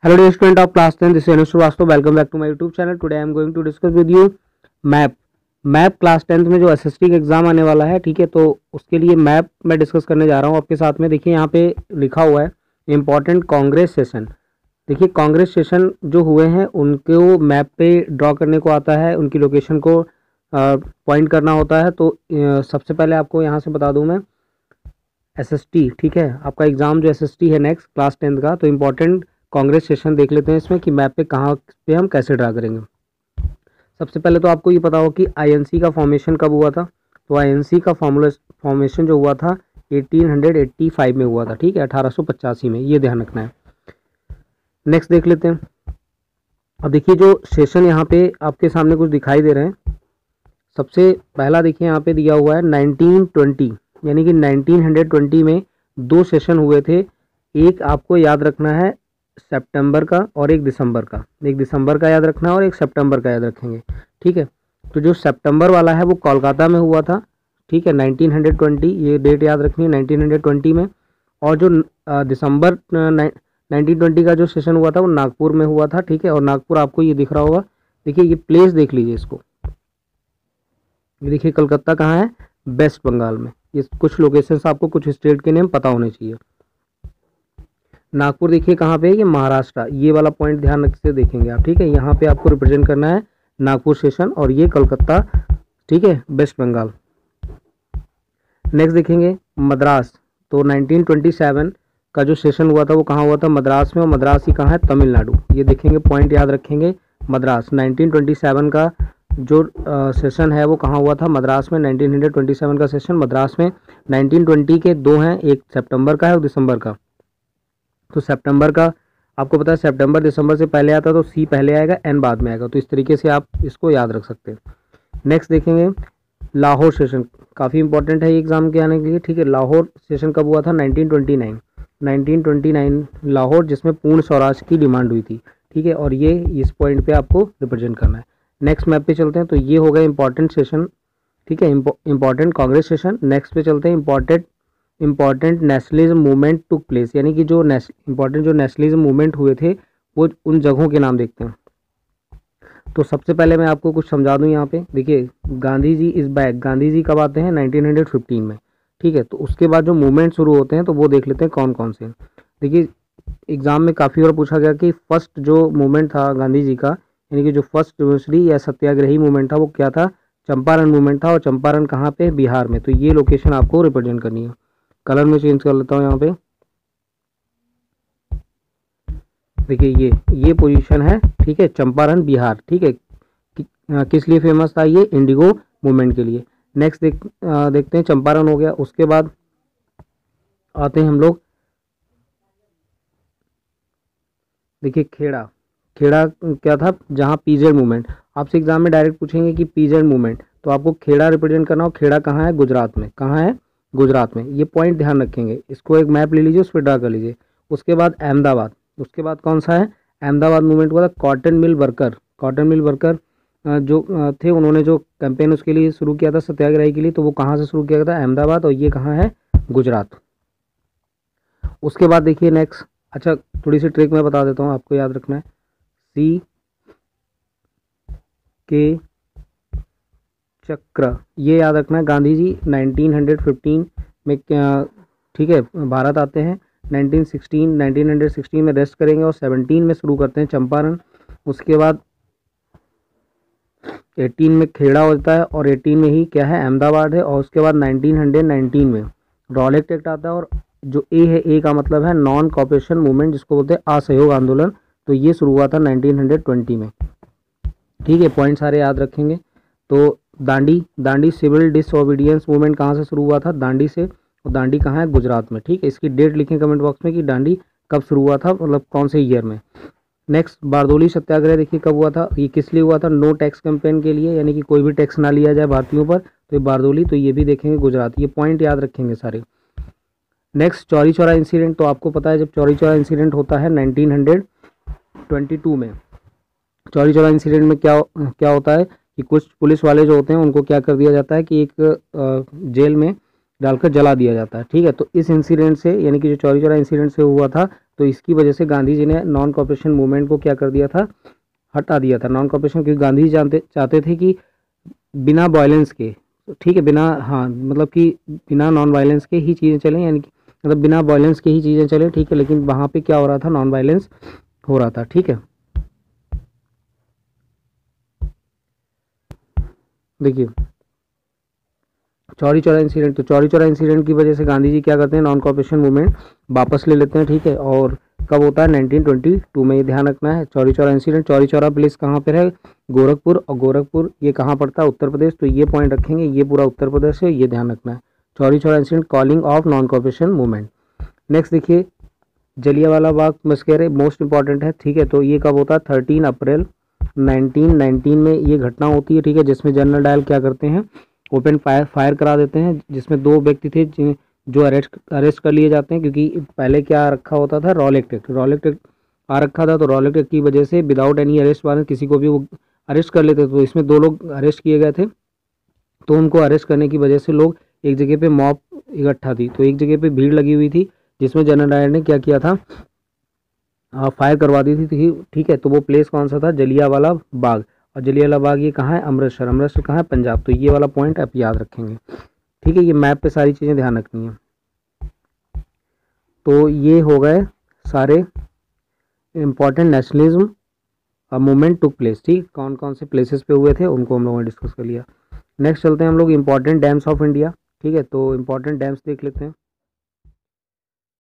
Hello dear student of class 10, this is Anush Srivastava. Welcome back to my YouTube channel. Today I am going to discuss with you map class 10th में जो SST का exam आने वाला है, ठीक है। तो उसके लिए मैप मैं डिस्कस करने जा रहा हूँ आपके साथ में। देखिए यहाँ पे लिखा हुआ है इम्पॉर्टेंट कांग्रेस सेशन। देखिए कांग्रेस सेशन जो हुए हैं उनको मैप पे ड्रॉ करने को आता है, उनकी लोकेशन को पॉइंट करना होता है। तो सबसे पहले आपको यहाँ से बता दूँ मैं एसएसटी, ठीक है, आपका एग्ज़ाम जो एसएसटी है नेक्स्ट क्लास 10th का, तो इम्पॉर्टेंट कांग्रेस सेशन देख लेते हैं इसमें कि मैप पे कहाँ पे हम कैसे ड्रा करेंगे। सबसे पहले तो आपको ये पता हो कि आईएनसी का फॉर्मेशन कब हुआ था। तो आईएनसी का फॉर्मेशन जो हुआ था 1885 में हुआ था, ठीक है, 1885 में, ये ध्यान रखना है। नेक्स्ट देख लेते हैं। अब देखिए जो सेशन यहाँ पे आपके सामने कुछ दिखाई दे रहे हैं। सबसे पहला देखिए यहाँ पे दिया हुआ है 1920, यानी कि 1920 में दो सेशन हुए थे। एक आपको याद रखना है सितंबर का और एक दिसंबर का। एक दिसंबर का याद रखना है और एक सितंबर का याद रखेंगे, ठीक है। तो जो सितंबर वाला है वो कोलकाता में हुआ था, ठीक है, 1920, ये डेट याद रखनी है 1920 में। और जो दिसंबर 1920 का जो सेशन हुआ था वो नागपुर में हुआ था, ठीक है। और नागपुर आपको ये दिख रहा होगा, देखिए ये प्लेस देख लीजिए इसको। ये देखिए कलकत्ता कहाँ है, वेस्ट बंगाल में। ये कुछ लोकेशंस आपको कुछ स्टेट के नेम पता होने चाहिए। नागपुर देखिए कहाँ पे है, ये महाराष्ट्र। ये वाला पॉइंट ध्यान रख से देखेंगे आप, ठीक है। यहाँ पे आपको रिप्रेजेंट करना है नागपुर सेशन और ये कलकत्ता, ठीक है, वेस्ट बंगाल। नेक्स्ट देखेंगे मद्रास। तो 1927 का जो सेशन हुआ था वो कहाँ हुआ था, मद्रास में। और मद्रास ही कहाँ है, तमिलनाडु। ये देखेंगे पॉइंट याद रखेंगे, मद्रास। 1927 का जो सेशन है वो कहाँ हुआ था, मद्रास में। 1927 का सेशन मद्रास में। 1920 के दो हैं, एक सितंबर का है और दिसंबर का। तो सितंबर का आपको पता है सितंबर दिसंबर से पहले आता है, तो सी पहले आएगा, एन बाद में आएगा। तो इस तरीके से आप इसको याद रख सकते हैं। नेक्स्ट देखेंगे लाहौर सेशन, काफ़ी इंपॉर्टेंट है ये एग्जाम के आने के लिए, ठीक है। लाहौर सेशन कब हुआ था, 1929 लाहौर, जिसमें पूर्ण स्वराज की डिमांड हुई थी, ठीक है। और ये इस पॉइंट पे आपको रिप्रेजेंट करना है। नेक्स्ट मैप पे चलते हैं। तो ये हो गया इंपॉर्टेंट सेशन, ठीक है, इंपॉर्टेंट कांग्रेस सेशन। नेक्स्ट पे चलते हैं important nationalism movement took place, यानी कि जो इम्पॉर्टेंट जो नेशनलिज्म मूवमेंट हुए थे वो उन जगहों के नाम देखते हैं। तो सबसे पहले मैं आपको कुछ समझा दूं यहाँ पे। देखिए गांधी जी इज बैक। गांधी जी कब आते हैं, 1915 में, ठीक है। तो उसके बाद जो मूवमेंट शुरू होते हैं तो वो देख लेते हैं कौन कौन से। देखिए एग्जाम में काफ़ी बार पूछा गया कि फर्स्ट जो मूवमेंट था गांधी जी का, यानी कि जो फर्स्ट रिवोल्यूशनरी या सत्याग्रही मूवमेंट था वो क्या था, चंपारण मूवमेंट था। और चंपारण कहाँ पे, बिहार में। तो ये लोकेशन आपको रिप्रेजेंट करनी है। कलर में चेंज कर लेता हूँ यहाँ पे। देखिए ये पोजीशन है, ठीक है, चंपारण बिहार, ठीक है। किस लिए फेमस था ये, इंडिगो मूवमेंट के लिए। नेक्स्ट देखते हैं, चंपारण हो गया। उसके बाद आते हैं हम लोग, देखिए खेड़ा क्या था, जहाँ पीजेड मूवमेंट। आपसे एग्जाम में डायरेक्ट पूछेंगे कि पीजेड मूवमेंट, तो आपको खेड़ा रिप्रेजेंट करना हो। खेड़ा कहाँ है, गुजरात में। कहाँ है, गुजरात में। ये पॉइंट ध्यान रखेंगे। इसको एक मैप ले लीजिए, उस पर ड्रा कर लीजिए। उसके बाद अहमदाबाद। उसके बाद कौन सा है, अहमदाबाद मूवमेंट हुआ था। कॉटन मिल वर्कर जो थे, उन्होंने जो कैंपेन उसके लिए शुरू किया था, सत्याग्रह के लिए, तो वो कहाँ से शुरू किया था, अहमदाबाद। और ये कहाँ है, गुजरात। उसके बाद देखिए नेक्स्ट, अच्छा थोड़ी सी ट्रिक मैं बता देता हूँ, आपको याद रखना है। सी के चक्र, ये याद रखना है। गांधी जी 1915 में ठीक है भारत आते हैं। 1916 में रेस्ट करेंगे और 17 में शुरू करते हैं चंपारण। उसके बाद 18 में खेड़ा होता है और 18 में ही क्या है, अहमदाबाद है। और उसके बाद 1919 में रॉलेट एक्ट आता है। और जो ए है, ए का मतलब है नॉन कॉपरेशन मूवमेंट, जिसको बोलते हैं असहयोग आंदोलन। तो ये शुरू हुआ था 1920 में, ठीक है। पॉइंट सारे याद रखेंगे। तो दांडी सिविल डिसओबीडियंस मूवमेंट कहाँ से शुरू हुआ था, दांडी से। और दांडी कहाँ है, गुजरात में, ठीक है। इसकी डेट लिखें कमेंट बॉक्स में कि दांडी कब शुरू हुआ था, मतलब कौन से ईयर में। नेक्स्ट बारदोली सत्याग्रह देखिए कब हुआ था, ये किस लिए हुआ था, नो टैक्स कैंपेन के लिए, यानी कि कोई भी टैक्स ना लिया जाए भारतीयों पर। तो ये बारदोली, तो ये भी देखेंगे गुजरात। ये पॉइंट याद रखेंगे सारे। Next Chauri Chaura incident. तो आपको पता है जब चौरी चौरा इंसिडेंट होता है 1922 में। चौरी चौरा इंसिडेंट में क्या होता है कि कुछ पुलिस वाले जो होते हैं उनको क्या कर दिया जाता है कि एक जेल में डालकर जला दिया जाता है, ठीक है। तो इस इंसिडेंट से, यानी कि जो चौरी चौरा इंसिडेंट से हुआ था, तो इसकी वजह से गांधी जी ने नॉन कॉपरेशन मूवमेंट को क्या कर दिया था, हटा दिया था नॉन कॉपरेशन, क्योंकि गांधी जी चाहते थे कि बिना वायलेंस के, ठीक है, बिना, हाँ मतलब कि बिना नॉन वायलेंस के ही चीज़ें चलें, यानी कि मतलब बिना वायलेंस के ही चीज़ें चलें, ठीक है, लेकिन वहाँ पे क्या हो रहा था, नॉन वायलेंस हो रहा था, ठीक है। देखिए चौरी चौरा इंसिडेंट, तो चौरी चौरा इंसिडेंट की वजह से गांधी जी क्या करते हैं, नॉन कॉपरेशन मूवमेंट वापस ले लेते हैं, ठीक है। और कब होता है, 1922 में, ये ध्यान रखना है। चौरी चौरा इंसिडेंट, चौरी चौरा प्लेस कहाँ पर है, गोरखपुर, और गोरखपुर ये कहाँ पड़ता है, उत्तर प्रदेश, तो ये पॉइंट रखेंगे, ये पूरा उत्तर प्रदेश है, ये ध्यान रखना है। Chauri Chaura incident, calling of non cooperation movement. Next देखिए जलियांवाला बाग मस्करे, मोस्ट इंपॉर्टेंट है, ठीक है। तो ये कब होता है, 13 अप्रैल 1919 में ये घटना होती है, ठीक है, जिसमें जनरल डायल क्या करते हैं, ओपन फायर करा देते हैं, जिसमें 2 व्यक्ति थे जो अरेस्ट कर लिए जाते हैं, क्योंकि पहले क्या रखा होता था, रॉलेट एक्ट आ रखा था, तो रॉलेट एक्ट की वजह से विदाउट एनी अरेस्ट वारंट किसी को भी वो अरेस्ट कर लेते थे। तो इसमें 2 लोग अरेस्ट किए गए थे, तो उनको अरेस्ट करने की वजह से लोग एक जगह पे मॉब इकट्ठा थी, तो एक जगह पे भीड़ लगी हुई थी, जिसमें जनरल डायर ने क्या किया था, फायर करवा दी थी, ठीक है। तो वो प्लेस कौन सा था, जलियांवाला बाग, और जलियांवाला बाग ये कहाँ है, अमृतसर, अमृतसर कहाँ है, पंजाब। तो ये वाला पॉइंट आप याद रखेंगे, ठीक है। ये मैप पे सारी चीज़ें ध्यान रखनी है। तो ये हो गए सारे important nationalism movement took place, ठीक, कौन कौन से प्लेसेस पे हुए थे उनको हम लोगों ने डिस्कस कर लिया। नेक्स्ट चलते हैं हम लोग इम्पॉर्टेंट डैम्स ऑफ इंडिया, ठीक है। तो इम्पॉर्टेंट डैम्स देख लेते हैं।